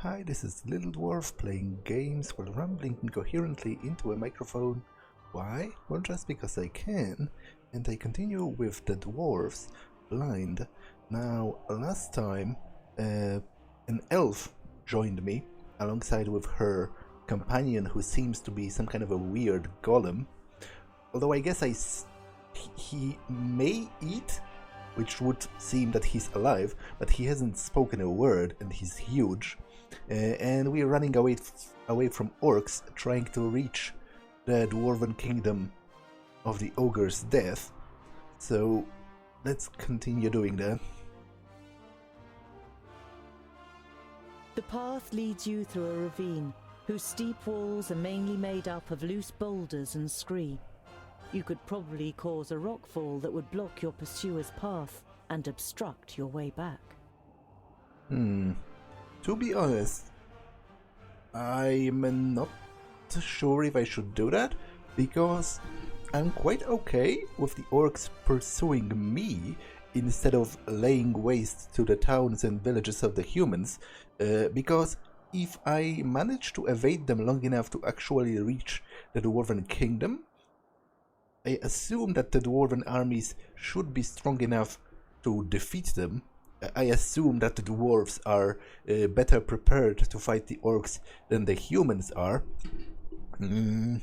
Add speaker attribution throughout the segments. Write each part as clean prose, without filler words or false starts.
Speaker 1: Hi, this is Little Dwarf playing games while rambling incoherently into a microphone. Why? Well, just because I can, and I continue with the Dwarves, Blind. Now, last time, an elf joined me, alongside with her companion who seems to be some kind of a weird golem. Although I guess he may eat, which would seem that he's alive, but he hasn't spoken a word and he's huge. And we're running away from orcs, trying to reach the dwarven kingdom of the ogre's death. So let's continue doing that.
Speaker 2: The path leads you through a ravine, whose steep walls are mainly made up of loose boulders and scree. You could probably cause a rockfall that would block your pursuer's path and obstruct your way back.
Speaker 1: To be honest, I'm not sure if I should do that, because I'm quite okay with the orcs pursuing me instead of laying waste to the towns and villages of the humans, because if I manage to evade them long enough to actually reach the dwarven kingdom, I assume that the dwarven armies should be strong enough to defeat them. I assume that the dwarves are better prepared to fight the orcs than the humans are. And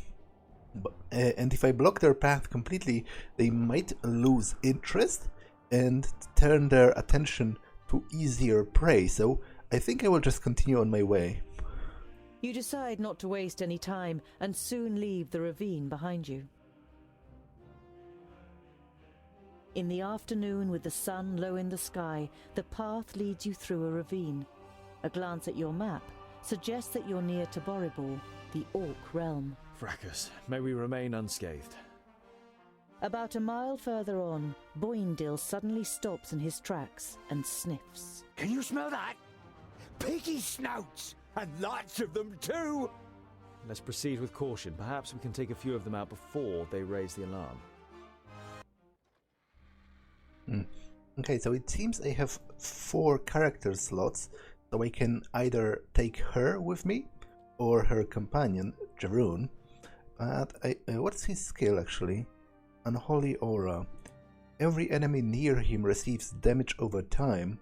Speaker 1: if I block their path completely, they might lose interest and turn their attention to easier prey, so I think I will just continue on my way.
Speaker 2: You decide not to waste any time and soon leave the ravine behind you. In the afternoon, with the sun low in the sky, the path leads you through a ravine. A glance at your map suggests that you're near to Boribor, the orc realm.
Speaker 3: Fracas, may we remain unscathed.
Speaker 2: About a mile further on, Boindil suddenly stops in his tracks and sniffs.
Speaker 4: Can you smell that? Piggy snouts! And lots of them too!
Speaker 3: Let's proceed with caution. Perhaps we can take a few of them out before they raise the alarm.
Speaker 1: Okay, so it seems I have 4 character slots, so I can either take her with me or her companion, Jeroen. But what's his skill actually? Unholy Aura. Every enemy near him receives damage over time.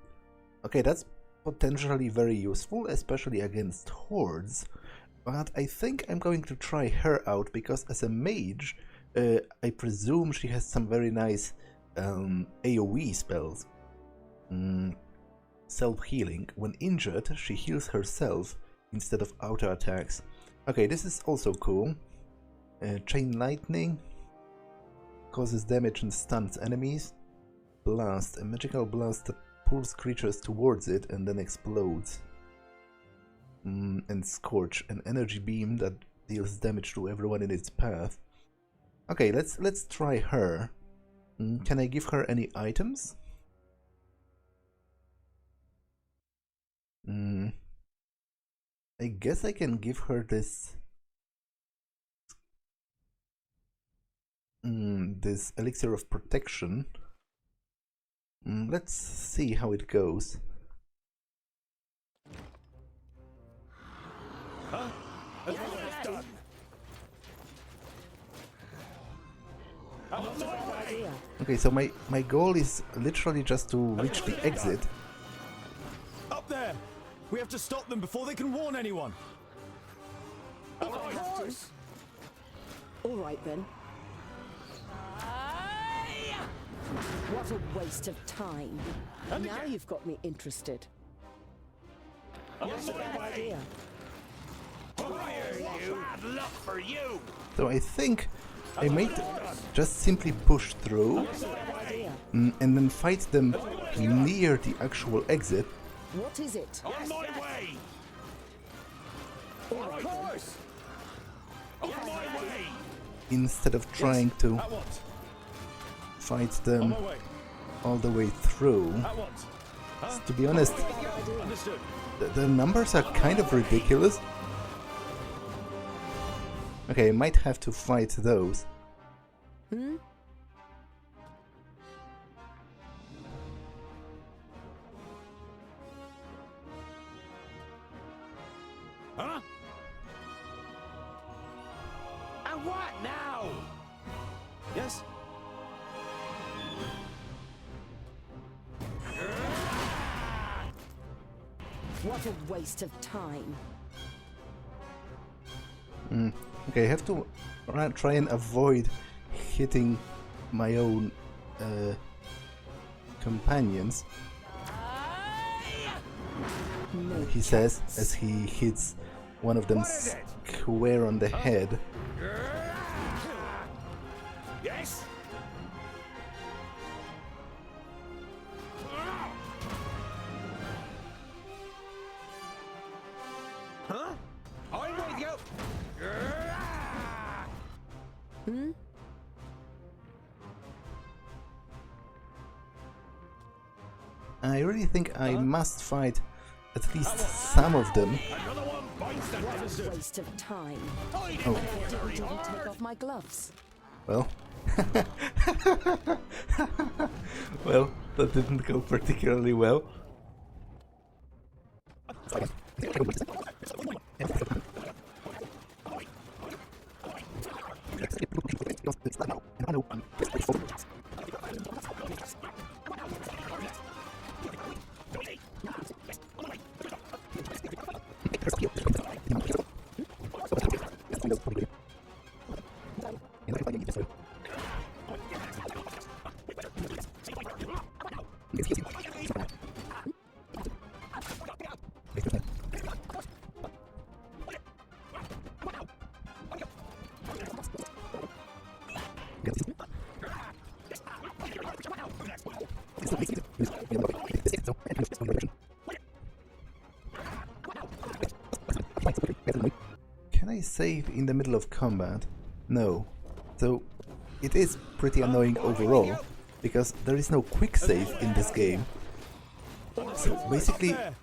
Speaker 1: Okay, that's potentially very useful, especially against hordes. But I think I'm going to try her out because as a mage, I presume she has some very nice AoE spells. Self-healing. When injured, she heals herself instead of auto attacks. Okay, this is also cool. Chain Lightning causes damage and stuns enemies. Blast. A magical blast that pulls creatures towards it and then explodes. And Scorch. An energy beam that deals damage to everyone in its path. Okay, let's try her. Can I give her any items? I guess I can give her this this elixir of protection. Let's see how it goes.
Speaker 4: Huh? Done.
Speaker 1: Okay, so my goal is literally just to reach the exit.
Speaker 3: Up there! We have to stop them before they can warn anyone!
Speaker 4: Of course!
Speaker 5: All right then. What a waste of time. Now you've got me interested.
Speaker 4: Yes,
Speaker 5: Idea.
Speaker 4: Bad luck for you!
Speaker 1: So I think I might just simply push through and then fight them near the actual exit.
Speaker 5: What is it?
Speaker 4: On my way! Of course! On my way!
Speaker 1: Instead of trying to
Speaker 3: At once!
Speaker 1: fight them
Speaker 3: On my way!
Speaker 1: all the way through.
Speaker 3: At once! Huh?
Speaker 1: To be honest,
Speaker 3: Understood.
Speaker 1: the numbers are kind of ridiculous. Okay, I might have to fight those.
Speaker 4: Huh? And what now?
Speaker 3: Yes?
Speaker 5: What a waste of time.
Speaker 1: Okay, I have to try and avoid hitting my own companions.
Speaker 5: No
Speaker 1: He says as he hits one of them square on the head.
Speaker 4: Yes? Huh? I'm with you.
Speaker 1: I really think I must fight at least some of them.
Speaker 4: Another one bites the
Speaker 5: What
Speaker 4: dust.
Speaker 5: a waste of time.
Speaker 4: I didn't
Speaker 1: Oh.
Speaker 4: work
Speaker 5: I
Speaker 4: very
Speaker 5: didn't even take
Speaker 4: hard.
Speaker 5: off my gloves.
Speaker 1: Well, well, that didn't go particularly well. Can I save in the middle of combat? No. So it is pretty annoying overall, because there is no quick save in this game. So basically,
Speaker 3: There.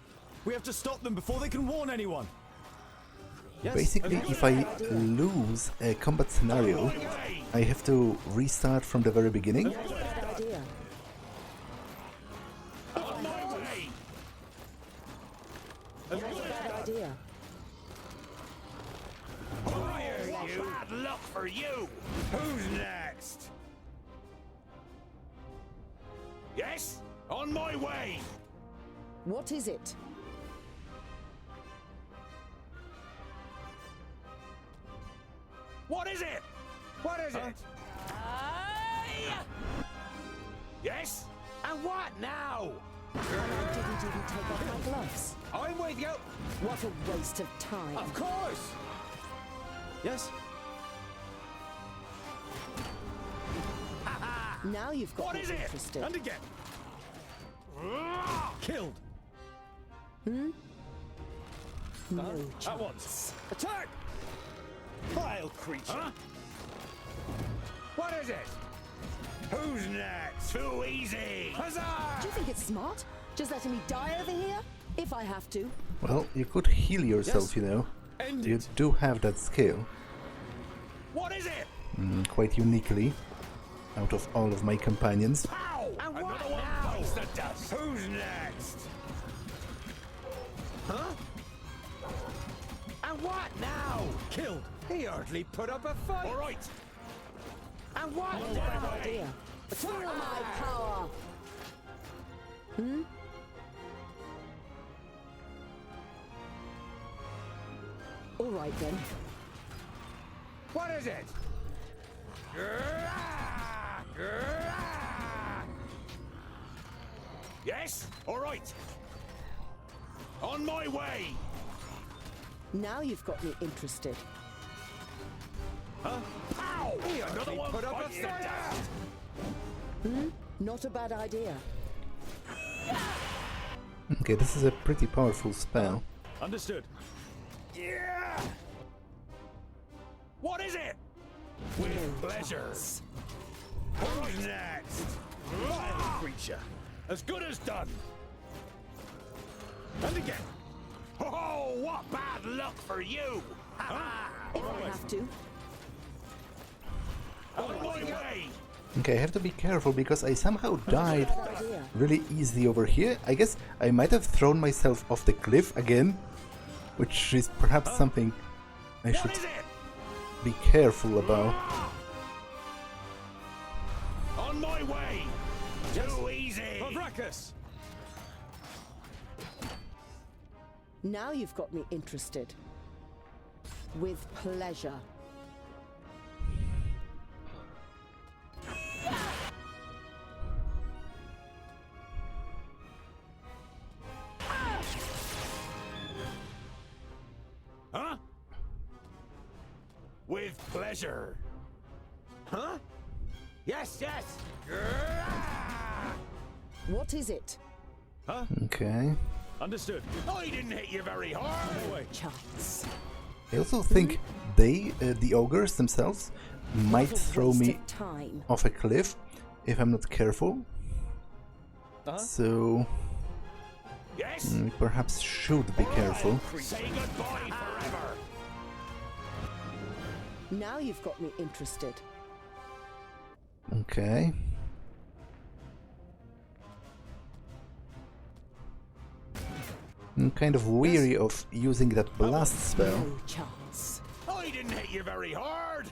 Speaker 3: We have to stop them before they can warn anyone. Yes?
Speaker 1: basically if I lose a combat scenario, I have to restart from the very beginning.
Speaker 5: Bad idea.
Speaker 4: On my way.
Speaker 5: Bad idea.
Speaker 4: Fire you. Bad luck for you. Who's next? Yes? On my way.
Speaker 5: What is it?
Speaker 4: What is it? What is it? Yes? And what now?
Speaker 5: I didn't even take off my gloves.
Speaker 4: I'm with you.
Speaker 5: What a waste of time.
Speaker 4: Of course.
Speaker 3: Yes?
Speaker 5: Now you've got
Speaker 4: What
Speaker 5: me
Speaker 4: is it?
Speaker 5: interested.
Speaker 3: And again. Killed.
Speaker 5: No
Speaker 3: At
Speaker 5: chance.
Speaker 3: once. Attack! Vile creature.
Speaker 4: Huh? What is it? Who's next? Too easy. Huzzah!
Speaker 5: Do you think it's smart? Just letting me die over here? If I have to.
Speaker 1: Well, you could heal yourself,
Speaker 3: Yes.
Speaker 1: you know.
Speaker 3: End
Speaker 1: You
Speaker 3: it.
Speaker 1: do have that skill,
Speaker 4: What is it?
Speaker 1: quite uniquely, out of all of my companions.
Speaker 4: Ow! And
Speaker 5: what
Speaker 4: Another one
Speaker 5: now?
Speaker 4: bites the dust. Who's next? Huh? And what now?
Speaker 3: Killed.
Speaker 4: He hardly put up a fight. All right. And what
Speaker 5: No
Speaker 4: now?
Speaker 5: bad idea. Feel my power. All right then.
Speaker 4: What is it? Yes? All right. On my way.
Speaker 5: Now you've got me interested.
Speaker 4: Ow! Another one put up a fight.
Speaker 5: Not a bad idea.
Speaker 1: Okay, this is a pretty powerful spell.
Speaker 3: Understood.
Speaker 4: Yeah. What is it? With pleasure. Who's next?
Speaker 3: Vile creature.
Speaker 4: As good as done.
Speaker 3: And again.
Speaker 4: Oh, what bad luck for you!
Speaker 5: If I have to.
Speaker 4: On my way!
Speaker 1: Okay, I have to be careful because I somehow died
Speaker 5: Bad idea.
Speaker 1: really easily over here. I guess I might have thrown myself off the cliff again. which is perhaps something I should
Speaker 4: What is it?
Speaker 1: be careful about.
Speaker 4: On my way. Too easy.
Speaker 3: Pavrakas!
Speaker 5: Now you've got me interested. With pleasure.
Speaker 4: Huh? With pleasure. Huh? Yes, yes.
Speaker 5: What is it?
Speaker 3: Huh?
Speaker 1: Okay.
Speaker 3: Understood.
Speaker 4: I didn't hit you very hard.
Speaker 3: No way.
Speaker 5: Chance.
Speaker 1: I also think the ogres themselves, might
Speaker 5: What a
Speaker 1: throw
Speaker 5: waste
Speaker 1: me
Speaker 5: of time.
Speaker 1: off a cliff if I'm not careful. So
Speaker 4: Yes.
Speaker 1: perhaps should be careful.
Speaker 4: Say goodbye forever.
Speaker 5: Now you've got me interested.
Speaker 1: Okay. I'm kind of weary of using that blast spell.
Speaker 5: No chance.
Speaker 4: I didn't hit you very hard.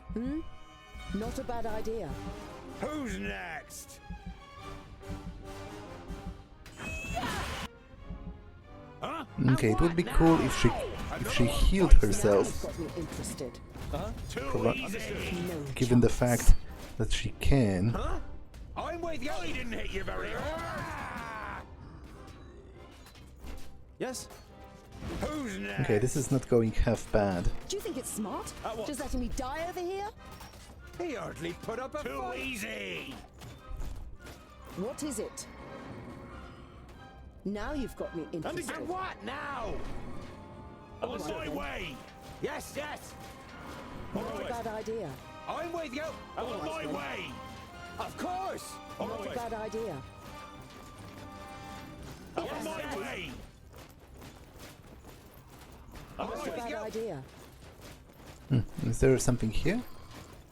Speaker 5: Not a bad idea.
Speaker 4: Who's next? Huh?
Speaker 1: Okay, it would be cool if she healed
Speaker 5: Now
Speaker 1: herself,
Speaker 5: you've got me interested.
Speaker 4: Too easy.
Speaker 5: No
Speaker 1: given the
Speaker 5: chance.
Speaker 1: fact that she can.
Speaker 4: Huh? I'm with you. I didn't hit you very hard.
Speaker 3: Yes?
Speaker 4: Who's next?
Speaker 1: Okay, this is not going half bad.
Speaker 5: Do you think it's smart?
Speaker 3: what?
Speaker 5: Just letting me die over here?
Speaker 4: He hardly put up a Too easy.
Speaker 5: What is it? Now you've got me interested.
Speaker 4: And what now? On my way. Yes, yes.
Speaker 5: Not a bad idea.
Speaker 4: I'm with you. On my way. Of course.
Speaker 5: Not a bad idea.
Speaker 4: On my way.
Speaker 5: Not a bad idea.
Speaker 1: Is there something here?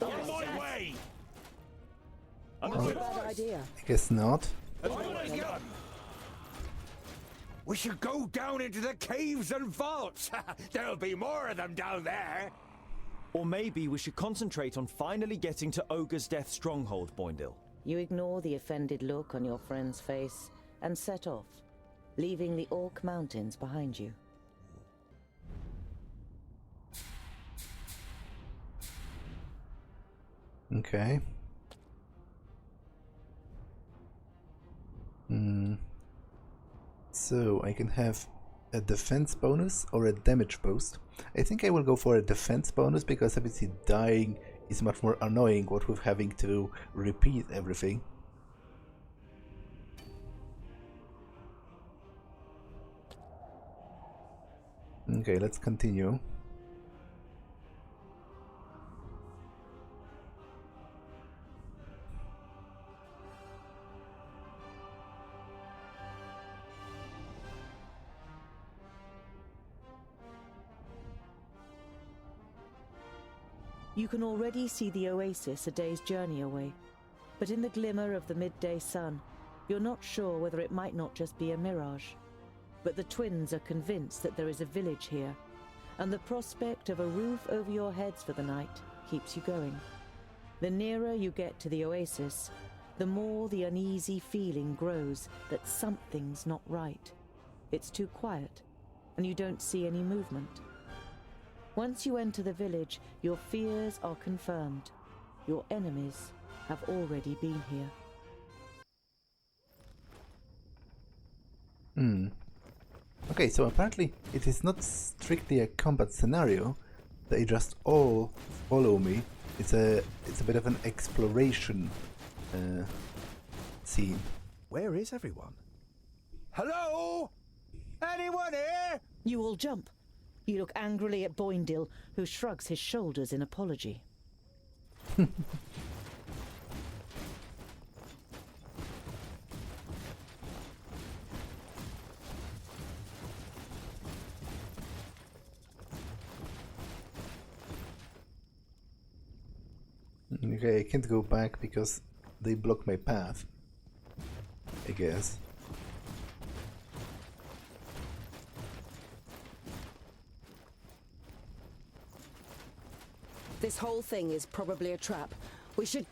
Speaker 4: On my way.
Speaker 5: Not a bad idea.
Speaker 1: I guess not.
Speaker 4: We should go down into the caves and vaults. There'll be more of them down there.
Speaker 3: Or maybe we should concentrate on finally getting to Ogre's Death Stronghold, Boindil.
Speaker 2: You ignore the offended look on your friend's face and set off, leaving the Orc Mountains behind you.
Speaker 1: Okay. So I can have a defense bonus or a damage boost. I think I will go for a defense bonus because obviously dying is much more annoying, what with having to repeat everything. Okay, let's continue.
Speaker 2: You can already see the oasis a day's journey away, but in the glimmer of the midday sun, you're not sure whether it might not just be a mirage. But the twins are convinced that there is a village here, and the prospect of a roof over your heads for the night keeps you going. The nearer you get to the oasis, the more the uneasy feeling grows that something's not right. It's too quiet, and you don't see any movement. Once you enter the village, your fears are confirmed. Your enemies have already been here.
Speaker 1: Okay, so apparently it is not strictly a combat scenario. They just all follow me. It's a bit of an exploration scene.
Speaker 3: Where is everyone?
Speaker 4: Hello? Anyone here?
Speaker 2: You all jump. You look angrily at Boindil, who shrugs his shoulders in apology.
Speaker 1: Okay, I can't go back because they block my path, I guess.
Speaker 5: This whole thing is probably a trap. We should...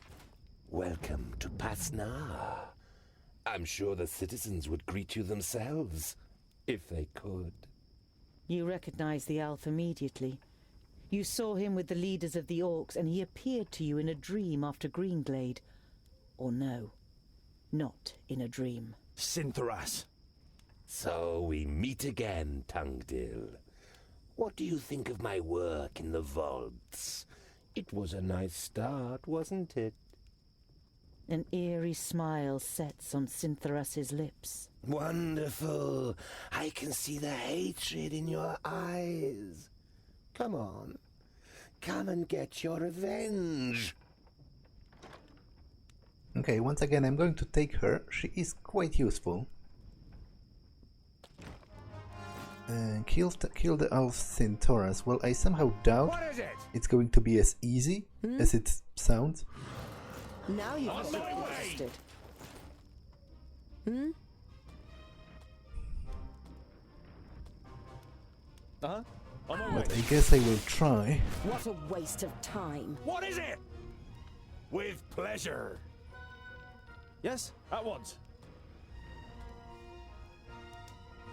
Speaker 6: Welcome to Pasnar. I'm sure the citizens would greet you themselves, if they could.
Speaker 2: You recognize the elf immediately. You saw him with the leaders of the orcs, and he appeared to you in a dream after Greenglade. Or no, not in a dream.
Speaker 3: Sinthoras.
Speaker 6: So we meet again, Tungdil. What do you think of my work in the vaults? It was a nice start, wasn't it?
Speaker 2: An eerie smile sets on Sinthoras' lips.
Speaker 6: Wonderful. I can see the hatred in your eyes. Come on. Come and get your revenge.
Speaker 1: Okay, once again, I'm going to take her. She is quite useful. Kill the elf Sinthoras. Well, I somehow doubt it's going to be as easy as it sounds.
Speaker 5: Now you've got me interested.
Speaker 3: Uh-huh. On my way.
Speaker 1: But I guess I will try.
Speaker 5: What a waste of time.
Speaker 4: What is it? With pleasure.
Speaker 3: Yes, at once.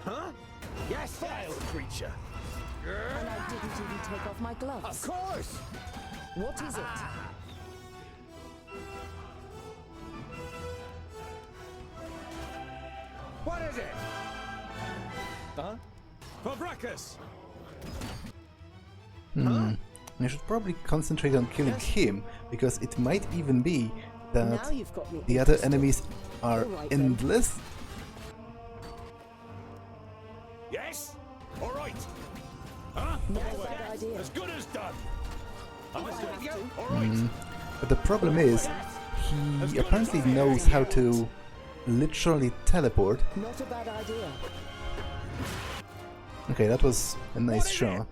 Speaker 4: Huh? Yes,
Speaker 3: Vile creature.
Speaker 5: And I didn't even take off my gloves.
Speaker 4: Of course.
Speaker 5: What is it?
Speaker 4: What is it?
Speaker 3: Uh-huh. Fabracus.
Speaker 1: I should probably concentrate on killing him, because it might even be that
Speaker 5: Now you've got me
Speaker 1: the other
Speaker 5: interested.
Speaker 1: enemies are
Speaker 5: Alright then.
Speaker 1: endless.
Speaker 4: Yes? All right. Huh?
Speaker 5: Not a bad idea.
Speaker 4: As good as done. I'm
Speaker 5: If I
Speaker 4: with
Speaker 5: have
Speaker 4: you.
Speaker 5: to.
Speaker 4: All right.
Speaker 1: But the problem is, he apparently knows how to literally teleport.
Speaker 5: Not a bad idea.
Speaker 1: Okay, that was a nice
Speaker 4: What is
Speaker 1: shot.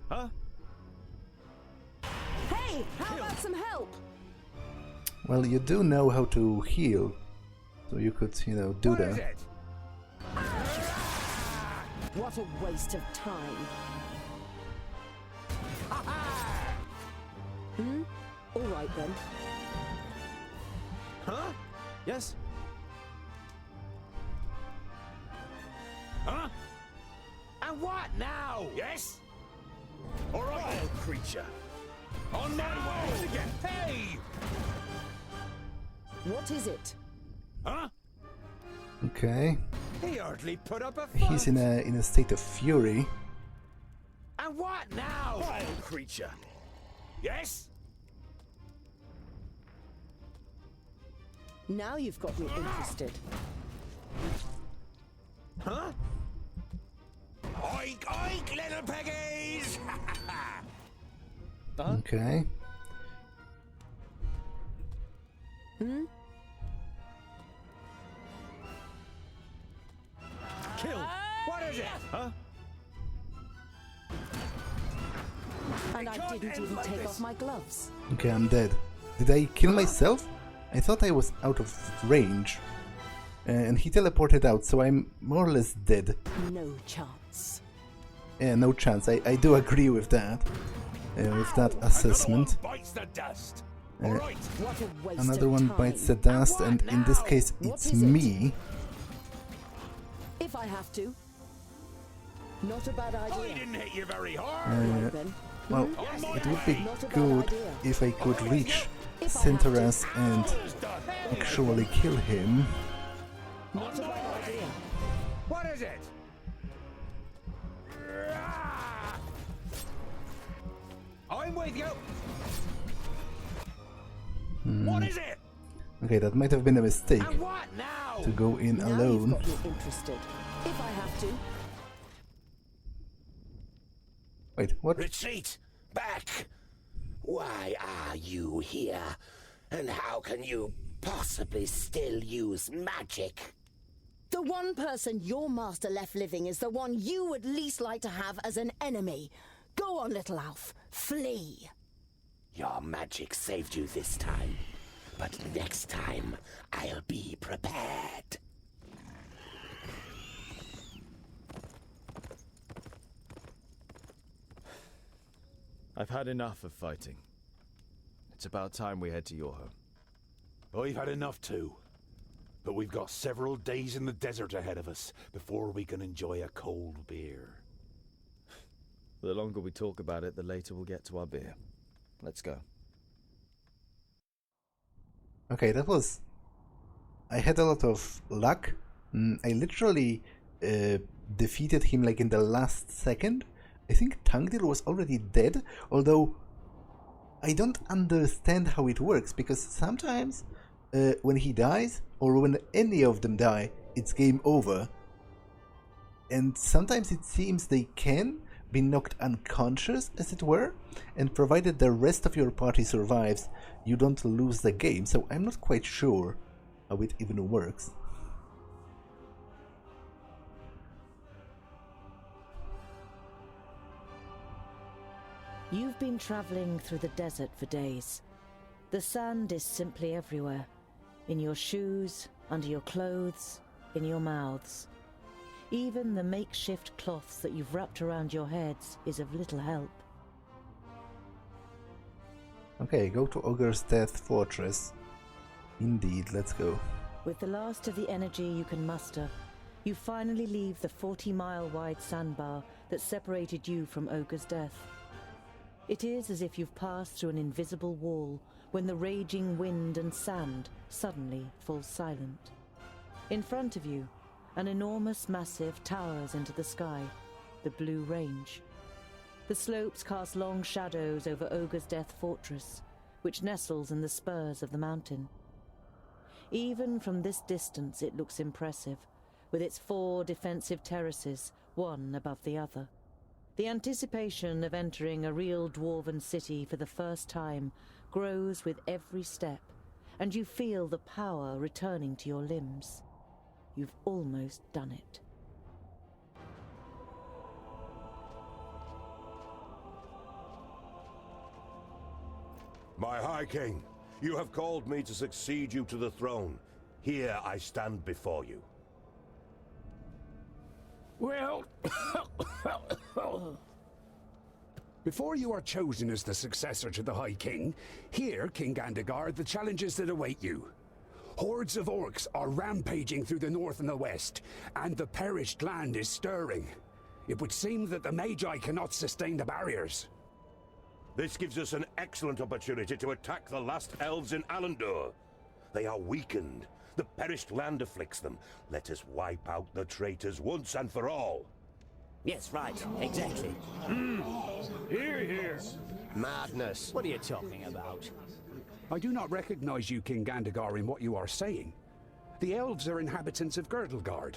Speaker 3: Huh?
Speaker 5: Hey, how about some help?
Speaker 1: Well, you do know how to heal, so you could, do
Speaker 4: What is
Speaker 1: that.
Speaker 4: it?
Speaker 5: What a waste of time. All right then.
Speaker 3: Huh? Yes.
Speaker 4: Huh? And what now? Yes? All right.
Speaker 3: Vile creature.
Speaker 4: On my way again. Hey!
Speaker 5: What is it?
Speaker 4: Huh?
Speaker 1: Okay,
Speaker 4: He hardly put up a fight.
Speaker 1: he's in a state of fury.
Speaker 4: And what now?
Speaker 3: Vile creature.
Speaker 4: Yes?
Speaker 5: Now you've got me interested.
Speaker 4: Huh? Oink, oink, little piggies!
Speaker 3: Uh-huh.
Speaker 1: Okay,
Speaker 3: Kill.
Speaker 4: What is it?
Speaker 3: Huh?
Speaker 5: And I
Speaker 4: can't
Speaker 5: didn't
Speaker 4: end
Speaker 5: even
Speaker 4: like
Speaker 5: take
Speaker 4: this.
Speaker 5: off my gloves.
Speaker 1: okay, I'm dead. Did I kill myself? I thought I was out of range. And he teleported out, so I'm more or less dead.
Speaker 5: No chance.
Speaker 1: Yeah, no chance. I do agree with that. With that assessment.
Speaker 4: Another one bites the dust.
Speaker 1: Uh,
Speaker 4: All right.
Speaker 5: What a waste
Speaker 1: Another
Speaker 5: of
Speaker 1: one
Speaker 5: time.
Speaker 1: bites the dust, and in this case,
Speaker 5: What
Speaker 1: it's
Speaker 5: is it?
Speaker 1: me.
Speaker 5: If I have to. Not a bad
Speaker 4: I
Speaker 5: idea.
Speaker 4: didn't hit you very hard.
Speaker 5: Right then.
Speaker 1: Well,
Speaker 4: Yes,
Speaker 1: it would be
Speaker 5: Not a bad
Speaker 1: good
Speaker 5: idea.
Speaker 1: if I could reach
Speaker 5: If I have to.
Speaker 1: Sinthoras and
Speaker 4: It's done.
Speaker 1: actually kill him.
Speaker 5: Not a bad idea.
Speaker 4: What is it? I'm with you. What is it?
Speaker 1: Okay, that might have been a mistake
Speaker 4: And what now?
Speaker 1: to go in
Speaker 5: Now
Speaker 1: alone.
Speaker 5: you've got me interested. If I have to.
Speaker 1: Wait, what?
Speaker 6: Retreat! Back! Why are you here? And how can you possibly still use magic?
Speaker 5: The one person your master left living is the one you would least like to have as an enemy. Go on, little Alf. Flee.
Speaker 6: Your magic saved you this time. But next time, I'll be prepared.
Speaker 3: I've had enough of fighting. It's about time we head to your home.
Speaker 4: I've had enough too. But we've got several days in the desert ahead of us before we can enjoy a cold beer.
Speaker 3: The longer we talk about it, the later we'll get to our beer. Let's go.
Speaker 1: Okay, that was... I had a lot of luck. I literally defeated him like in the last second. I think Tangdil was already dead, although I don't understand how it works, because sometimes when he dies, or when any of them die, it's game over. And sometimes it seems they can be knocked unconscious, as it were, and provided the rest of your party survives, you don't lose the game, so I'm not quite sure how it even works.
Speaker 2: You've been traveling through the desert for days. The sand is simply everywhere. In your shoes, under your clothes, in your mouths. Even the makeshift cloths that you've wrapped around your heads is of little help.
Speaker 1: Okay, go to Ogre's Death Fortress. Indeed, let's go.
Speaker 2: With the last of the energy you can muster, you finally leave the 40-mile-wide sandbar that separated you from Ogre's Death. It is as if you've passed through an invisible wall when the raging wind and sand suddenly falls silent. In front of you, an enormous massive towers into the sky, the Blue Range. The slopes cast long shadows over Ogre's Death Fortress, which nestles in the spurs of the mountain. Even from this distance it looks impressive, with its 4 defensive terraces, one above the other. The anticipation of entering a real dwarven city for the first time grows with every step, and you feel the power returning to your limbs. You've almost done it.
Speaker 6: My High King, you have called me to succeed you to the throne. Here I stand before you.
Speaker 4: Well, before you are chosen as the successor to the High King, hear, King Andokai, the challenges that await you. Hordes of orcs are rampaging through the north and the west, and the perished land is stirring. It would seem that the Magi cannot sustain the barriers.
Speaker 6: This gives us an excellent opportunity to attack the last elves in Alandor. They are weakened. The perished land afflicts them. Let us wipe out the traitors once and for all.
Speaker 7: Yes, right. Exactly.
Speaker 4: Hear, hear.
Speaker 7: Madness. What are you talking about?
Speaker 4: I do not recognize you, King Andokai, in what you are saying. The elves are inhabitants of Girdlegard.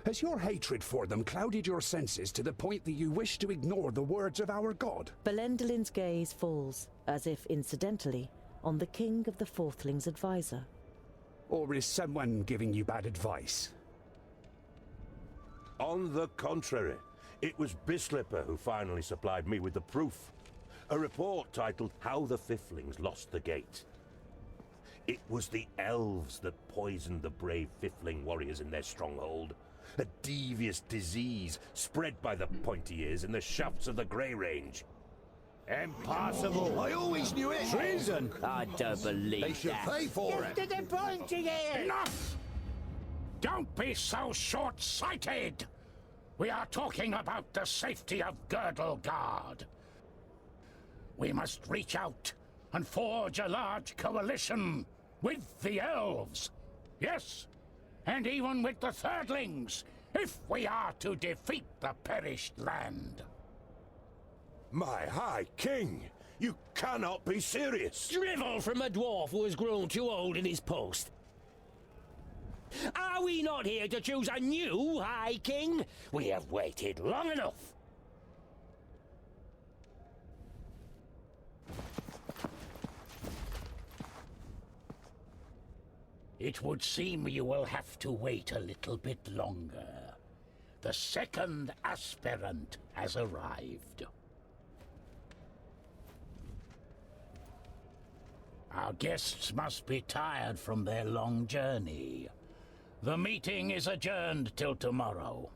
Speaker 4: Has your hatred for them clouded your senses to the point that you wish to ignore the words of our god?
Speaker 2: Belendelin's gaze falls, as if incidentally, on the King of the Fourthlings' advisor.
Speaker 4: Or is someone giving you bad advice?
Speaker 6: On the contrary, it was Bislipper who finally supplied me with the proof. A report titled How the Fiflings Lost the Gate. It was the elves that poisoned the brave Fifling warriors in their stronghold. A devious disease spread by the pointy ears in the shafts of the Grey Range.
Speaker 4: Impossible!
Speaker 8: I always knew it!
Speaker 4: Treason!
Speaker 7: I don't believe
Speaker 8: They should
Speaker 7: that.
Speaker 8: pay for it!
Speaker 7: To the pointy ears!
Speaker 9: Enough! Don't be so short-sighted! We are talking about the safety of Girdlegard. We must reach out and forge a large coalition with the elves. Yes, and even with the Thirdlings, if we are to defeat the perished land.
Speaker 6: My High King, you cannot be serious.
Speaker 7: Drivel from a dwarf who has grown too old in his post. Are we not here to choose a new High King? We have waited long enough.
Speaker 9: It would seem you will have to wait a little bit longer. The second aspirant has arrived. Our guests must be tired from their long journey. The meeting is adjourned till tomorrow.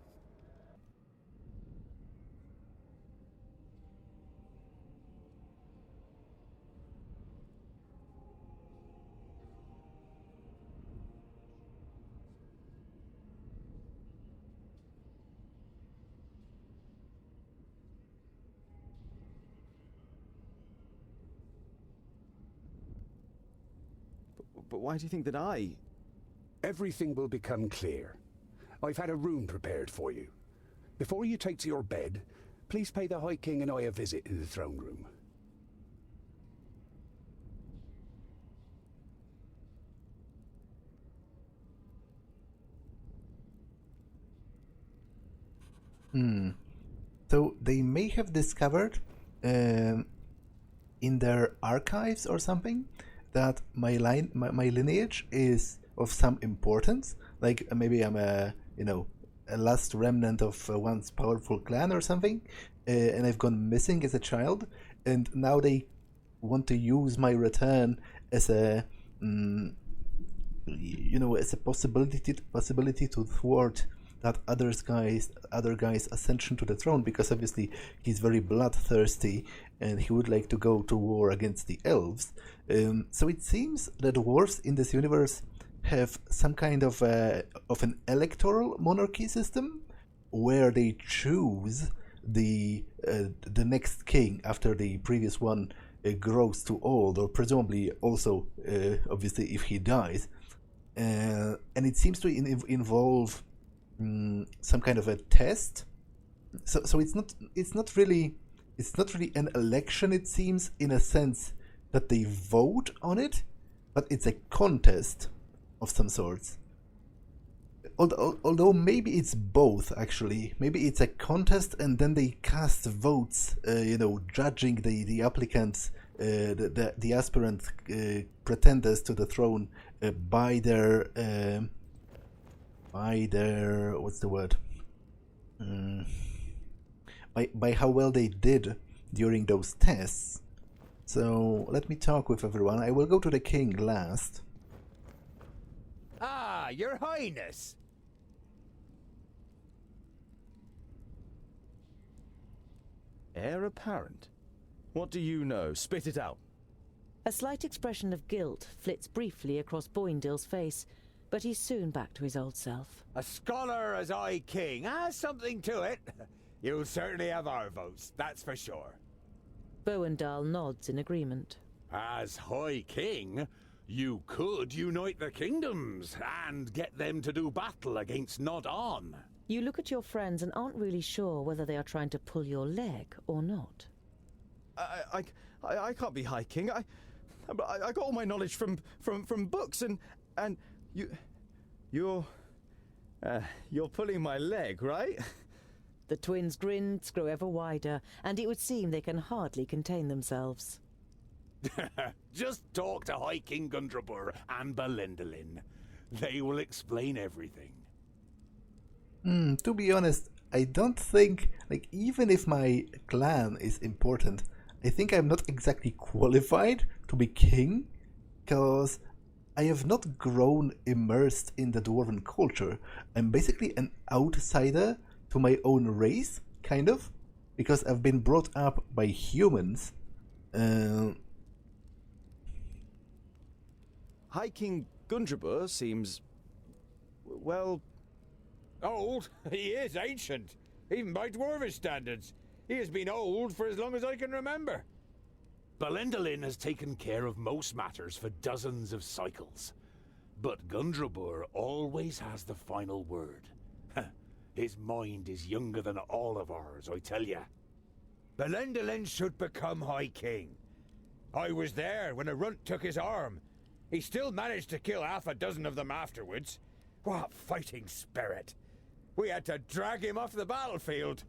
Speaker 3: but why do you think that I...
Speaker 4: Everything will become clear. I've had a room prepared for you. Before you take to your bed, please pay the High King and I a visit in the throne room.
Speaker 1: So they may have discovered in their archives or something that my lineage is of some importance. Like maybe I'm a last remnant of a once powerful clan or something, and I've gone missing as a child, and now they want to use my return as a as a possibility to thwart that other guy's ascension to the throne, because obviously he's very bloodthirsty and he would like to go to war against the elves. So it seems that dwarves in this universe have some kind of an electoral monarchy system where they choose the next king after the previous one grows too old, or presumably also obviously if he dies, and it seems to involve some kind of a test. So it's not really an election, it seems, in a sense that they vote on it, but it's a contest of some sorts. Although maybe it's both, actually. Maybe it's a contest and then they cast votes, judging the applicants, the aspirant pretenders to the throne by their what's the word? By how well they did during those tests. So let me talk with everyone. I will go to the king last.
Speaker 8: Ah, your highness.
Speaker 3: Heir apparent? What do you know? Spit it out.
Speaker 2: A slight expression of guilt flits briefly across Boindill's face, but he's soon back to his old self.
Speaker 8: A scholar as High King has something to it. You'll certainly have our votes, that's for sure.
Speaker 2: Boindall nods in agreement.
Speaker 6: As High King, you could unite the kingdoms and get them to do battle against Noddon.
Speaker 2: You look at your friends and aren't really sure whether they are trying to pull your leg or not.
Speaker 3: I can't be High King. I got all my knowledge from books, and you're pulling my leg, right?
Speaker 2: The twins' grins grow ever wider, and it would seem they can hardly contain themselves.
Speaker 6: Just talk to High King Gundrabur and Belendalin. They will explain everything.
Speaker 1: To be honest, I don't think, even if my clan is important, I think I'm not exactly qualified to be king, because I have not grown immersed in the dwarven culture. I'm basically an outsider to my own race, kind of, because I've been brought up by humans.
Speaker 3: High King Gundrabur seems, well...
Speaker 8: Old? He is ancient, even by dwarvish standards. He has been old for as long as I can remember.
Speaker 6: Belendalin has taken care of most matters for dozens of cycles. But Gundrabur always has the final word. His mind is younger than all of ours, I tell ya.
Speaker 8: Belendalin should become High King. I was there when a runt took his arm. He still managed to kill half a dozen of them afterwards. What fighting spirit! We had to drag him off the battlefield.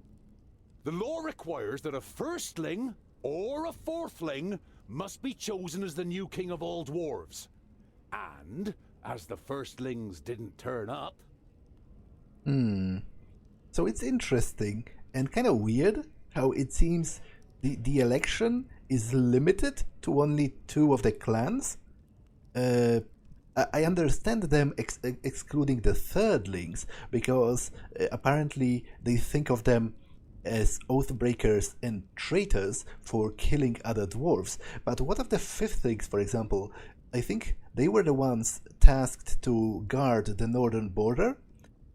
Speaker 6: The law requires that a firstling or a fourthling must be chosen as the new king of all dwarves. And, as the firstlings didn't turn up...
Speaker 1: So it's interesting and kind of weird how it seems the election is limited to only 2 of the clans. I understand them excluding the thirdlings, because apparently they think of them as oathbreakers and traitors for killing other dwarves. But what of the fifthlings, for example? I think they were the ones tasked to guard the northern border.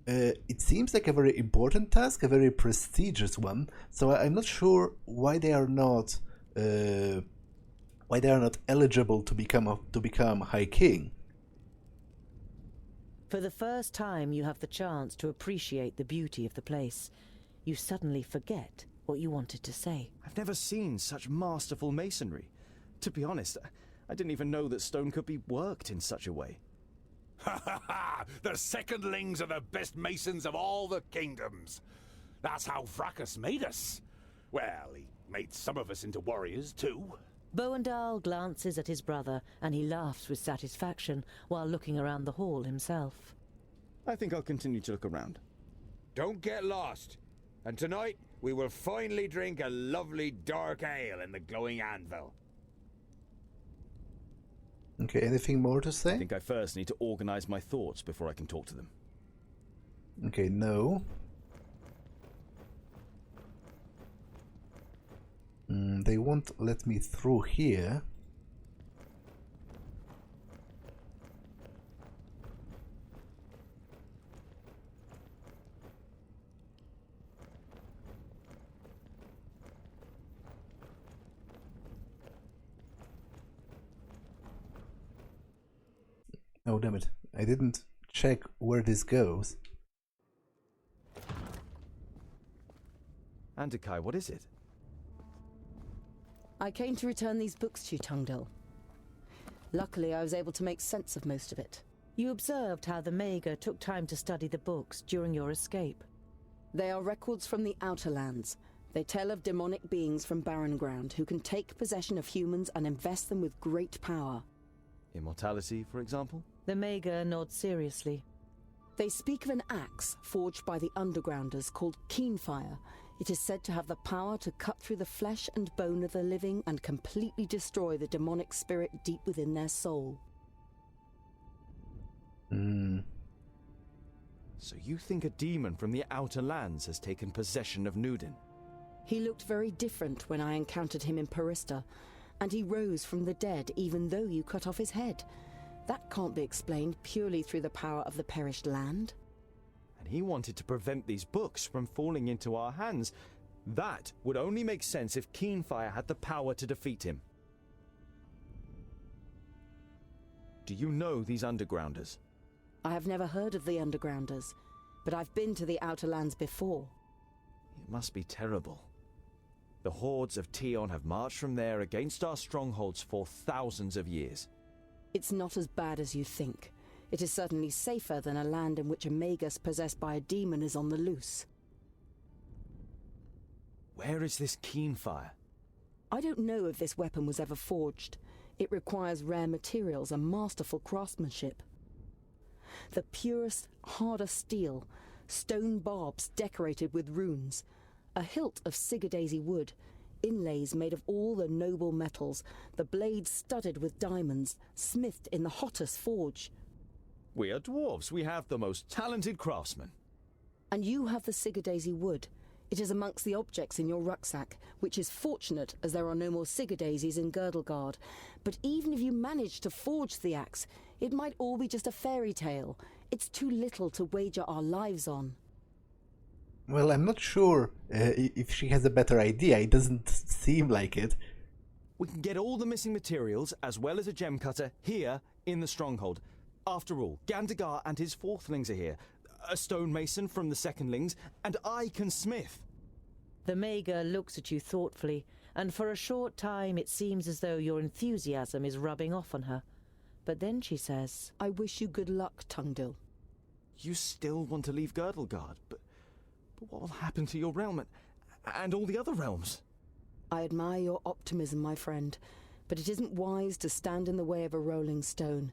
Speaker 1: It seems like a very important task, a very prestigious one. So I'm not sure why they are not eligible to become High King.
Speaker 2: For the first time, you have the chance to appreciate the beauty of the place. You suddenly forget what you wanted to say.
Speaker 3: I've never seen such masterful masonry. To be honest, I didn't even know that stone could be worked in such a way.
Speaker 4: Ha ha ha! The secondlings are the best masons of all the kingdoms. That's how Fracas made us. Well, he made some of us into warriors too.
Speaker 2: Boandal glances at his brother, and he laughs with satisfaction while looking around the hall himself.
Speaker 3: I think I'll continue to look around.
Speaker 8: Don't get lost. And tonight, we will finally drink a lovely dark ale in the glowing anvil.
Speaker 1: Okay, anything more to say?
Speaker 3: I think I first need to organize my thoughts before I can talk to them.
Speaker 1: Okay, no. They won't let me through here. Oh, damn it. I didn't check where this goes.
Speaker 3: Andokai, what is it?
Speaker 5: I came to return these books to you, Tungdil. Luckily, I was able to make sense of most of it.
Speaker 2: You observed how the Mager took time to study the books during your escape.
Speaker 5: They are records from the Outer Lands. They tell of demonic beings from Barren Ground who can take possession of humans and invest them with great power.
Speaker 3: Immortality, for example?
Speaker 2: The Mager nods seriously.
Speaker 5: They speak of an axe forged by the Undergrounders called Keenfire. It is said to have the power to cut through the flesh and bone of the living and completely destroy the demonic spirit deep within their soul.
Speaker 3: So you think a demon from the Outer Lands has taken possession of Noddon?
Speaker 5: He looked very different when I encountered him in Parista, and he rose from the dead even though you cut off his head. That can't be explained purely through the power of the perished land.
Speaker 3: And he wanted to prevent these books from falling into our hands. That would only make sense if Keenfire had the power to defeat him. Do you know these Undergrounders?
Speaker 5: I have never heard of the Undergrounders, but I've been to the Outer Lands before.
Speaker 3: It must be terrible. The hordes of Tion have marched from there against our strongholds for thousands of years.
Speaker 5: It's not as bad as you think. It is certainly safer than a land in which a magus possessed by a demon is on the loose.
Speaker 3: Where is this Keenfire?
Speaker 5: I don't know if this weapon was ever forged. It requires rare materials and masterful craftsmanship. The purest, hardest steel, stone barbs decorated with runes, a hilt of Sigurdaisy wood, inlays made of all the noble metals, the blades studded with diamonds, smithed in the hottest forge.
Speaker 3: We are dwarves. We have the most talented craftsmen.
Speaker 5: And you have the Sigurdaisy wood. It is amongst the objects in your rucksack, which is fortunate as there are no more Sigurdaisies in Girdlegard. But even if you manage to forge the axe, it might all be just a fairy tale. It's too little to wager our lives on.
Speaker 1: Well, I'm not sure if she has a better idea. It doesn't seem like it.
Speaker 3: We can get all the missing materials, as well as a gem cutter, here in the stronghold. After all, Gandagar and his fourthlings are here. A stonemason from the secondlings, and I can smith.
Speaker 2: The Mager looks at you thoughtfully, and for a short time it seems as though your enthusiasm is rubbing off on her. But then she says,
Speaker 5: I wish you good luck, Tungdil.
Speaker 3: You still want to leave Girdlegard, but what will happen to your realm and all the other realms?
Speaker 5: I admire your optimism, my friend, but it isn't wise to stand in the way of a rolling stone.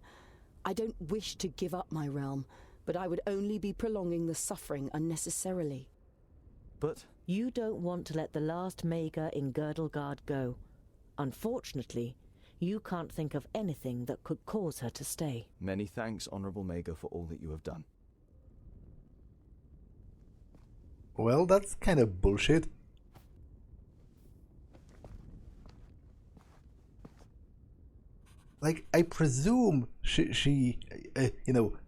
Speaker 5: I don't wish to give up my realm, but I would only be prolonging the suffering unnecessarily.
Speaker 3: But
Speaker 2: you don't want to let the last Mager in Girdlegard go. Unfortunately, you can't think of anything that could cause her to stay.
Speaker 3: Many thanks, Honourable Mager, for all that you have done.
Speaker 1: Well, that's kind of bullshit. Like, I presume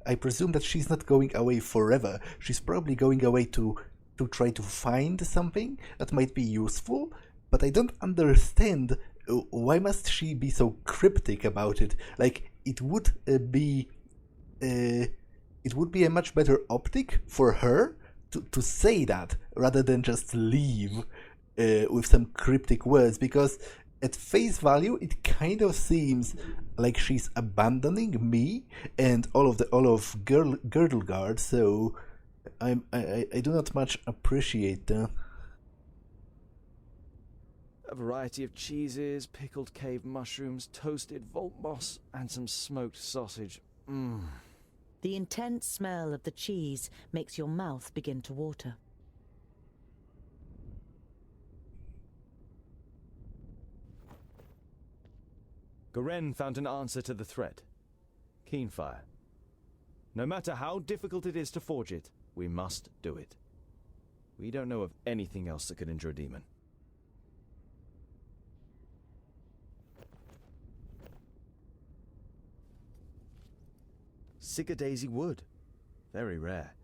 Speaker 1: I presume that she's not going away forever. She's probably going away to try to find something that might be useful, but I don't understand why must she be so cryptic about it. Like, it would be it would be a much better optic for her to say that rather than just leave with some cryptic words, because at face value it kind of seems like she's abandoning me and all of Girdleguard, so I do not much appreciate that.
Speaker 3: A variety of cheeses, pickled cave mushrooms, toasted vault moss, and some smoked sausage. Mmm.
Speaker 2: The intense smell of the cheese makes your mouth begin to water.
Speaker 3: Goren found an answer to the threat. Keenfire. No matter how difficult it is to forge it, we must do it. We don't know of anything else that could injure a demon. Sigurdaisy wood. Very rare.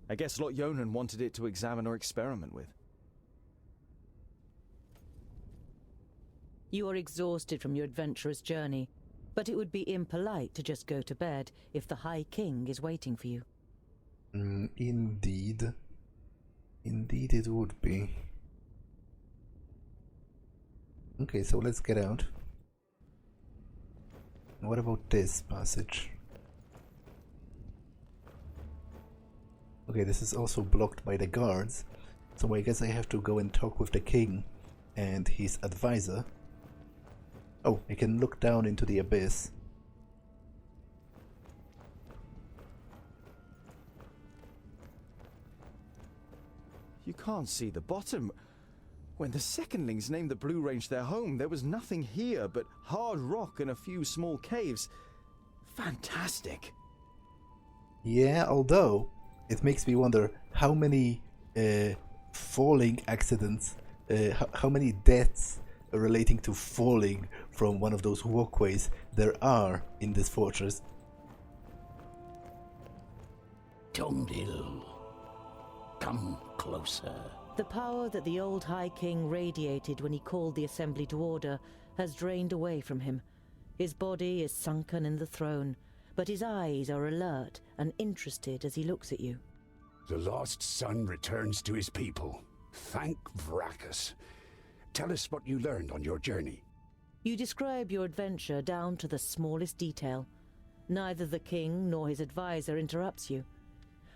Speaker 3: I guess Lot Yonan wanted it to examine or experiment with.
Speaker 2: You are exhausted from your adventurous journey, but it would be impolite to just go to bed if the High King is waiting for you.
Speaker 1: Indeed. Indeed it would be. Okay, so let's get out. What about this passage? Okay, this is also blocked by the guards, so I guess I have to go and talk with the king and his advisor. Oh, I can look down into the abyss.
Speaker 3: You can't see the bottom. When the secondlings named the Blue Range their home, there was nothing here but hard rock and a few small caves. Fantastic.
Speaker 1: Yeah, although it makes me wonder how many falling accidents, how many deaths relating to falling from one of those walkways there are in this fortress.
Speaker 9: Tondil, come closer.
Speaker 2: The power that the old High King radiated when he called the assembly to order has drained away from him. His body is sunken in the throne, but his eyes are alert and interested as he looks at you.
Speaker 4: The lost son returns to his people. Thank Vracus. Tell us what you learned on your journey.
Speaker 2: You describe your adventure down to the smallest detail. Neither the king nor his advisor interrupts you.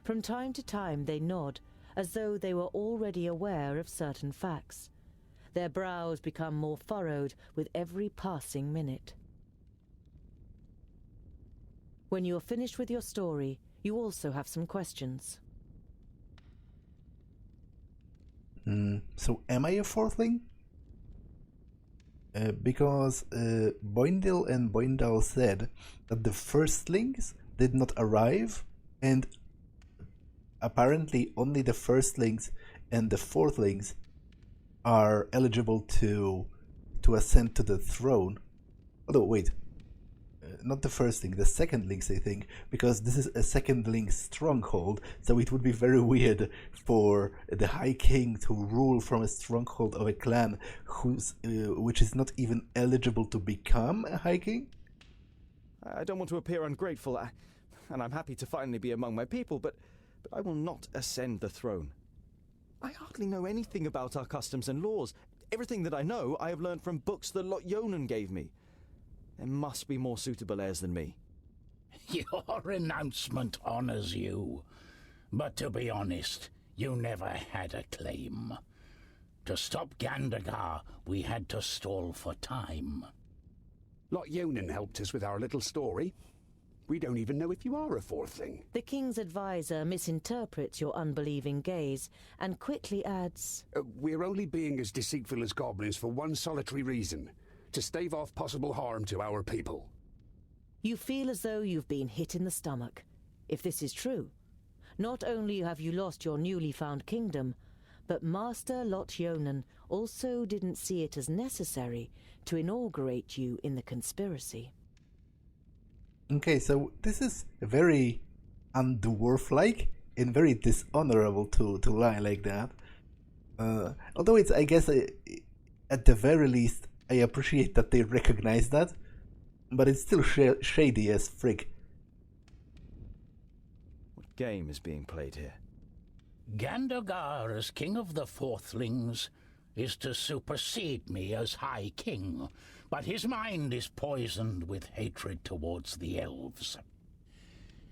Speaker 2: From time to time they nod, as though they were already aware of certain facts. Their brows become more furrowed with every passing minute. When you are finished with your story, you also have some questions.
Speaker 1: So am I a fourthling? Because Boindil and Boindal said that the firstlings did not arrive, and apparently only the firstlings and the fourthlings are eligible to ascend to the throne. Although, wait, not the firstling, the secondlings, I think, because this is a secondling stronghold, so it would be very weird for the High King to rule from a stronghold of a clan which is not even eligible to become a High King.
Speaker 3: I don't want to appear ungrateful, and I'm happy to finally be among my people, but I will not ascend the throne. I hardly know anything about our customs and laws. Everything that I know, I have learned from books that Lot Yonan gave me. There must be more suitable heirs than me.
Speaker 9: Your renouncement honors you. But to be honest, you never had a claim. To stop Gandagar, we had to stall for time.
Speaker 4: Lot Yonan helped us with our little story. We don't even know if you are a fourthling.
Speaker 2: The king's advisor misinterprets your unbelieving gaze and quickly adds,
Speaker 4: We're only being as deceitful as goblins for one solitary reason: to stave off possible harm to our people.
Speaker 2: You feel as though you've been hit in the stomach. If this is true, not only have you lost your newly found kingdom, but Master Lot Yonan also didn't see it as necessary to inaugurate you in the conspiracy.
Speaker 1: Okay, so this is very undwarf-like and very dishonorable to lie like that. Although it's, I guess, at the very least, I appreciate that they recognize that, but it's still shady as frick.
Speaker 3: game is being played here?
Speaker 9: Gandagar, as king of the Fourthlings, is to supersede me as High King, but his mind is poisoned with hatred towards the elves.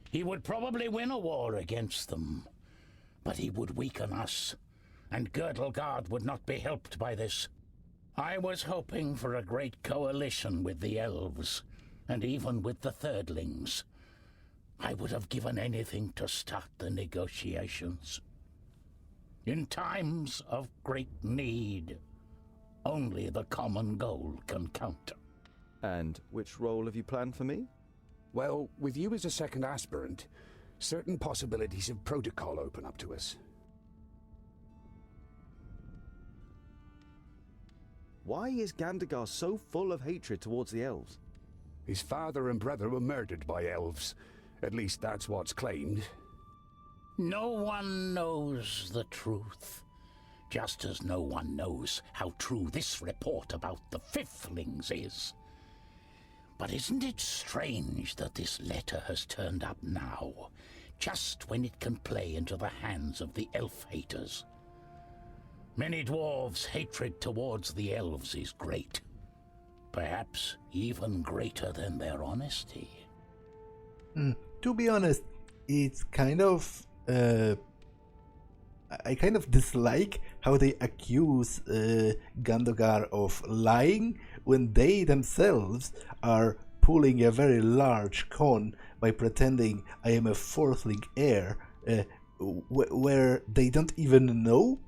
Speaker 9: He would probably win a war against them, but he would weaken us, and Girdlegard would not be helped by this. I was hoping for a great coalition with the elves, and even with the Thirdlings. I would have given anything to start the negotiations. In times of great need, only the common goal can count.
Speaker 3: And which role have you planned for me?
Speaker 4: Well, with you as a second aspirant, certain possibilities of protocol open up to us.
Speaker 3: Why is Gandagar so full of hatred towards the elves?
Speaker 4: His father and brother were murdered by elves. At least that's what's claimed.
Speaker 9: No one knows the truth, just as no one knows how true this report about the Fiflings is. But isn't it strange that this letter has turned up now, just when it can play into the hands of the elf-haters? Many dwarves' hatred towards the elves is great, perhaps even greater than their honesty.
Speaker 1: To be honest, it's kind of... I kind of dislike how they accuse Gandagar of lying when they themselves are pulling a very large con by pretending I am a fourthling heir, where they don't even know,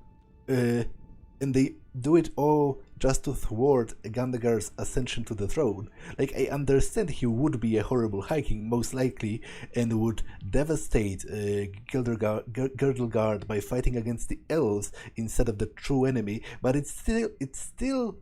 Speaker 1: and they do it all just to thwart Gandagar's ascension to the throne. Like, I understand he would be a horrible High King, most likely, and would devastate Girdlegard by fighting against the elves instead of the true enemy, but it's still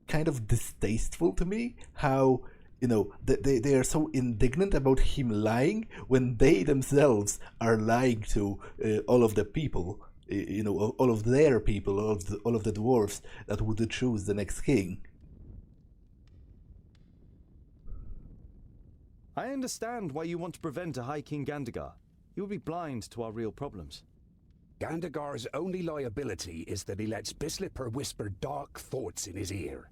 Speaker 1: kind of distasteful to me how, you know, they are so indignant about him lying when they themselves are lying to all of the people. You know, all of their people, all of the dwarves that would choose the next king.
Speaker 3: I understand why you want to prevent a High King Gandagar. He would be blind to our real problems.
Speaker 4: Gandagar's only liability is that he lets Bislipper whisper dark thoughts in his ear.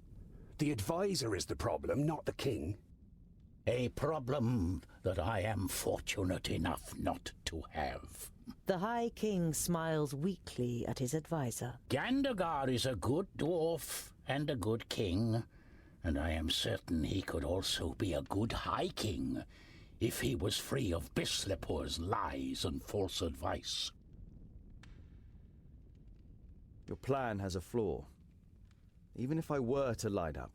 Speaker 4: The advisor is the problem, not the king.
Speaker 9: A problem that I am fortunate enough not to have.
Speaker 2: The High King smiles weakly at his advisor.
Speaker 9: Gandagar is a good dwarf and a good king, and I am certain he could also be a good High King if he was free of Bislipper's lies and false advice.
Speaker 3: Your plan has a flaw. Even if I were to light up,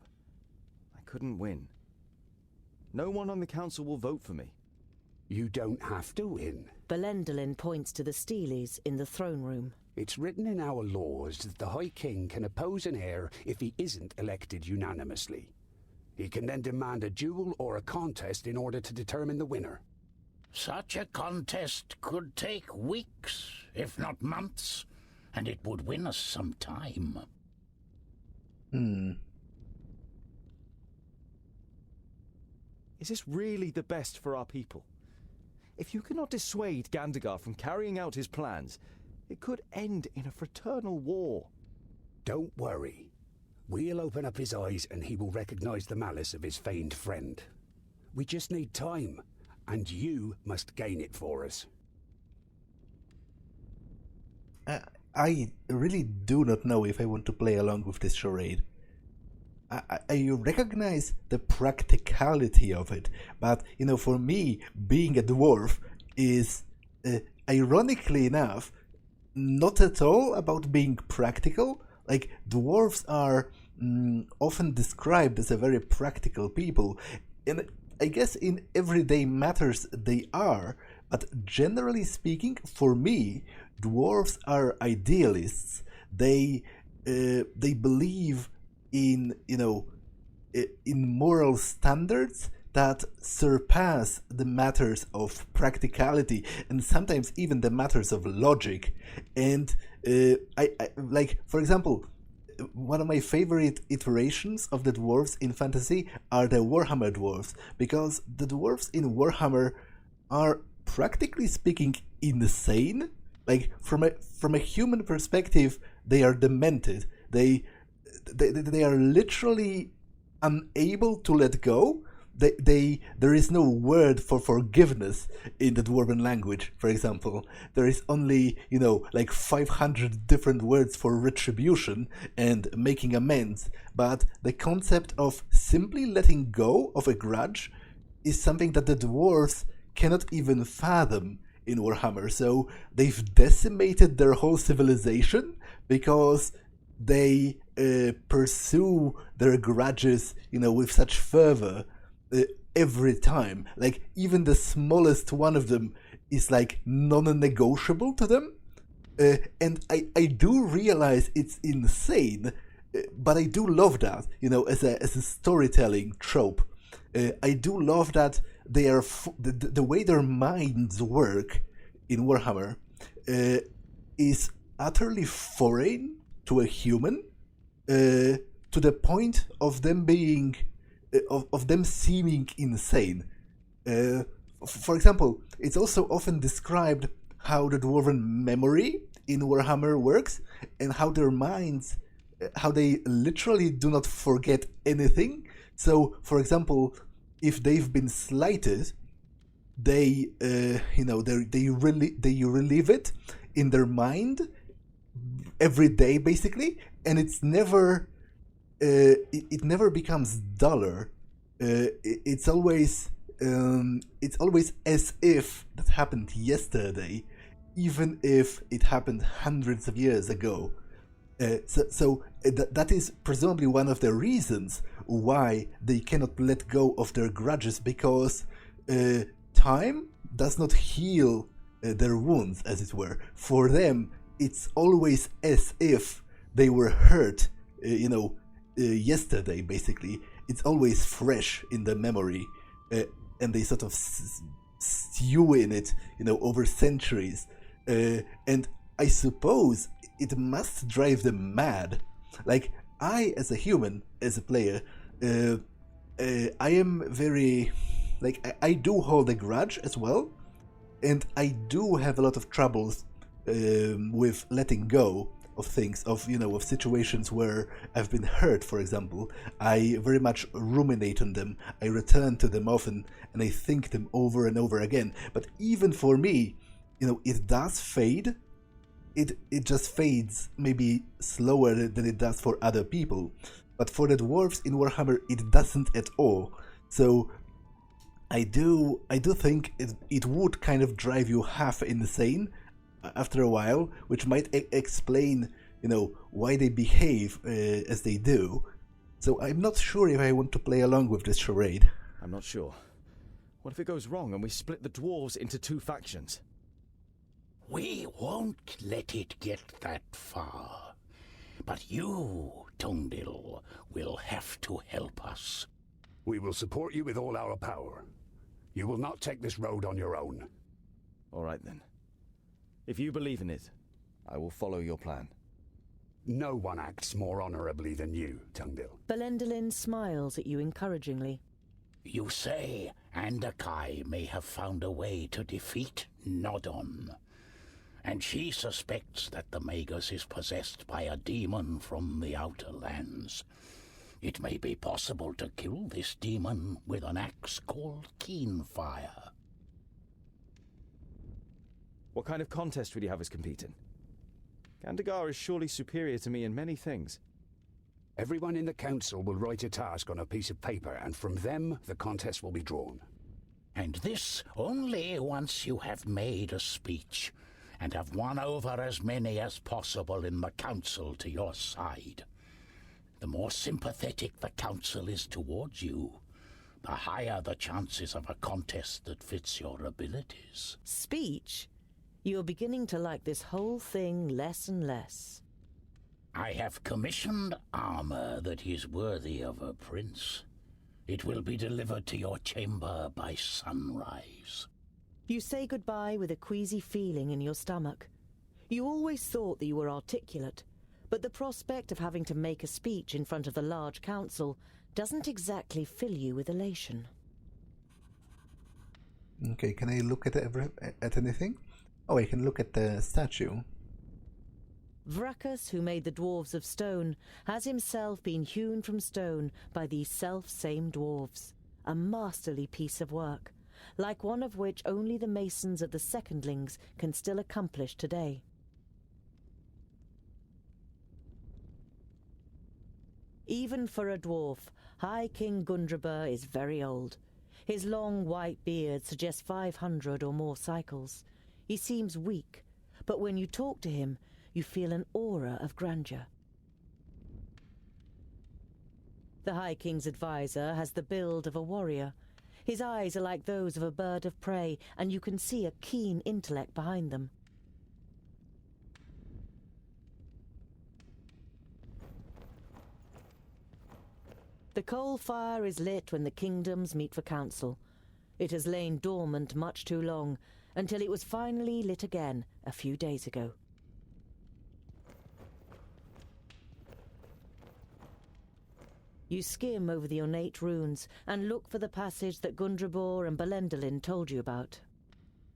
Speaker 3: I couldn't win. No one on the council will vote for me.
Speaker 4: You don't have to win.
Speaker 2: Bögnilim points to the Steelies in the throne room.
Speaker 4: It's written in our laws that the High King can oppose an heir if he isn't elected unanimously. He can then demand a duel or a contest in order to determine the winner.
Speaker 9: Such a contest could take weeks, if not months, and it would win us some time.
Speaker 3: Is this really the best for our people? If you cannot dissuade Gandagar from carrying out his plans, it could end in a fraternal war.
Speaker 4: Don't worry. We'll open up his eyes and he will recognize the malice of his feigned friend. We just need time, and you must gain it for us.
Speaker 1: I really do not know if I want to play along with this charade. I recognize the practicality of it, but, you know, for me, being a dwarf is, ironically enough, not at all about being practical. Like, dwarves are often described as a very practical people, and I guess in everyday matters they are, but generally speaking, for me, dwarves are idealists. They believe in, you know, in moral standards that surpass the matters of practicality and sometimes even the matters of logic. And I like, for example, one of my favorite iterations of the dwarves in fantasy are the Warhammer dwarves, because the dwarves in Warhammer are, practically speaking, insane. Like from a human perspective, they are demented. They are literally unable to let go. There is no word for forgiveness in the Dwarven language, for example. There is only, like 500 different words for retribution and making amends. But the concept of simply letting go of a grudge is something that the dwarves cannot even fathom in Warhammer. So they've decimated their whole civilization because they pursue their grudges, with such fervor every time. Like, even the smallest one of them is like non-negotiable to them. And I do realize it's insane, but I do love that, as a storytelling trope. I do love that they are the way their minds work in Warhammer is utterly foreign to a human, to the point of them being of them seeming insane. For example, it's also often described how the dwarven memory in Warhammer works and how their minds, how they literally do not forget anything. So, for example, if they've been slighted, they relive it in their mind every day, basically, and it's never it never becomes duller. It's always as if that happened yesterday, even if it happened hundreds of years ago. So that is presumably one of the reasons why they cannot let go of their grudges, because time does not heal their wounds, as it were. For them, it's always as if they were hurt, yesterday, basically. It's always fresh in the memory, and they sort of stew in it, over centuries. And I suppose it must drive them mad. Like, I, as a human, as a player, I am very... Like, I do hold a grudge as well, and I do have a lot of troubles with letting go of things, of situations where I've been hurt, for example. I very much ruminate on them. I return to them often, and I think them over and over again. But even for me, it does fade. It just fades maybe slower than it does for other people. But for the dwarves in Warhammer, it doesn't at all. So I do think it would kind of drive you half insane after a while, which might explain, why they behave as they do. So I'm not sure if I want to play along with this charade.
Speaker 3: I'm not sure. What if it goes wrong and we split the dwarves into two factions?
Speaker 9: We won't let it get that far. But you, Tungdil, will have to help us.
Speaker 4: We will support you with all our power. You will not take this road on your own.
Speaker 3: All right, then. If you believe in it, I will follow your plan.
Speaker 4: No one acts more honorably than you, Tungdil.
Speaker 2: Belendalin smiles at you encouragingly.
Speaker 9: You say Andokai may have found a way to defeat Noddon, and she suspects that the Magus is possessed by a demon from the Outer Lands. It may be possible to kill this demon with an axe called Keenfire.
Speaker 3: What kind of contest would you have us compete in? Gandagar is surely superior to me in many things.
Speaker 4: Everyone in the council will write a task on a piece of paper, and from them the contest will be drawn.
Speaker 9: And this only once you have made a speech, and have won over as many as possible in the council to your side. The more sympathetic the council is towards you, the higher the chances of a contest that fits your abilities.
Speaker 2: Speech? You're beginning to like this whole thing less and less.
Speaker 9: I have commissioned armor that is worthy of a prince. It will be delivered to your chamber by sunrise.
Speaker 2: You say goodbye with a queasy feeling in your stomach. You always thought that you were articulate, but the prospect of having to make a speech in front of the large council doesn't exactly fill you with elation.
Speaker 1: Okay, can I look at anything? Oh, I can look at the statue.
Speaker 2: Vracus, who made the dwarves of stone, has himself been hewn from stone by these self-same dwarves. A masterly piece of work, like one of which only the masons of the secondlings can still accomplish today. Even for a dwarf, High King Gundrabur is very old. His long white beard suggests 500 or more cycles. He seems weak, but when you talk to him, you feel an aura of grandeur. The High King's advisor has the build of a warrior. His eyes are like those of a bird of prey, and you can see a keen intellect behind them. The coal fire is lit when the kingdoms meet for council. It has lain dormant much too long, until it was finally lit again a few days ago. You skim over the ornate runes and look for the passage that Gundrabor and bögnilim told you about.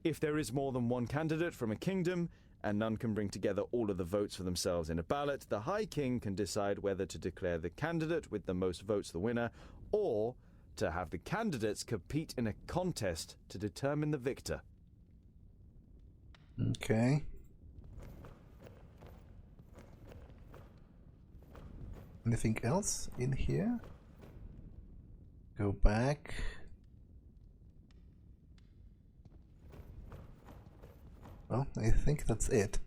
Speaker 3: If there is more than one candidate from a kingdom, and none can bring together all of the votes for themselves in a ballot, the High King can decide whether to declare the candidate with the most votes the winner, or to have the candidates compete in a contest to determine the victor.
Speaker 1: Okay. Anything else in here? Go back. Well, I think that's it.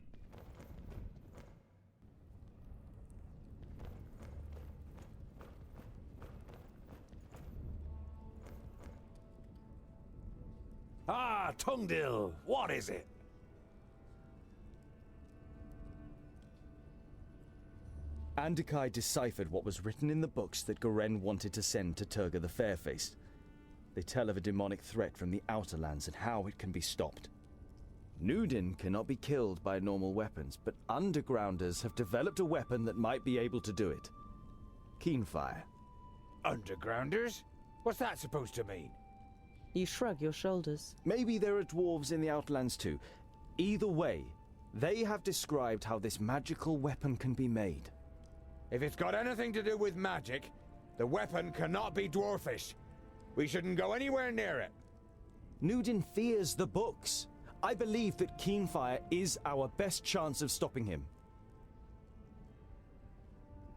Speaker 6: Ah, Tungdil, what is it?
Speaker 3: Andokai deciphered what was written in the books that Goren wanted to send to Turga the Fairfaced. They tell of a demonic threat from the Outer Lands and how it can be stopped. Noddon cannot be killed by normal weapons, but undergrounders have developed a weapon that might be able to do it. Keenfire.
Speaker 8: Undergrounders? What's that supposed to mean?
Speaker 2: You shrug your shoulders.
Speaker 3: Maybe there are dwarves in the Outlands too. Either way, they have described how this magical weapon can be made.
Speaker 8: If it's got anything to do with magic, the weapon cannot be dwarfish. We shouldn't go anywhere near it.
Speaker 3: Noddon fears the books. I believe that Keenfire is our best chance of stopping him.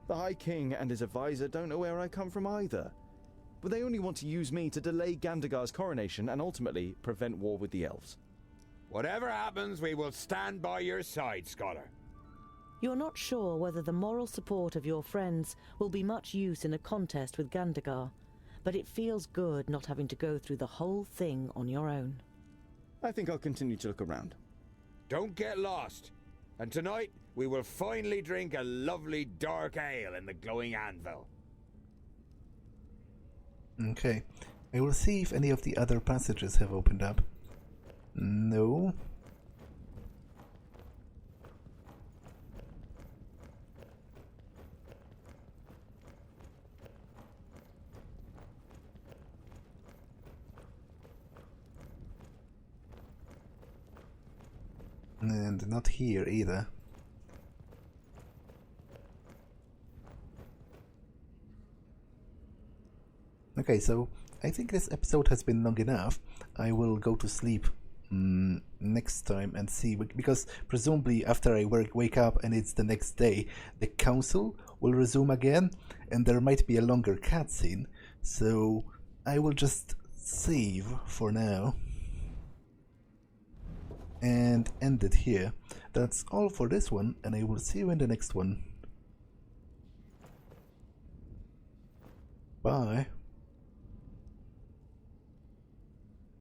Speaker 3: The High King and his advisor don't know where I come from either. But they only want to use me to delay Gandagar's coronation and ultimately prevent war with the elves.
Speaker 8: Whatever happens, we will stand by your side, Scholar.
Speaker 2: You're not sure whether the moral support of your friends will be much use in a contest with Gandagar, but it feels good not having to go through the whole thing on your own.
Speaker 3: I think I'll continue to look around.
Speaker 8: Don't get lost. And tonight, we will finally drink a lovely dark ale in the glowing anvil.
Speaker 1: Okay. I will see if any of the other passages have opened up. No. And not here either. Okay, so I think this episode has been long enough. I will go to sleep next time and see, because presumably after I wake up and it's the next day, the council will resume again and there might be a longer cutscene, so I will just save for now and end it here. That's all for this one, and I will see you in the next one. Bye.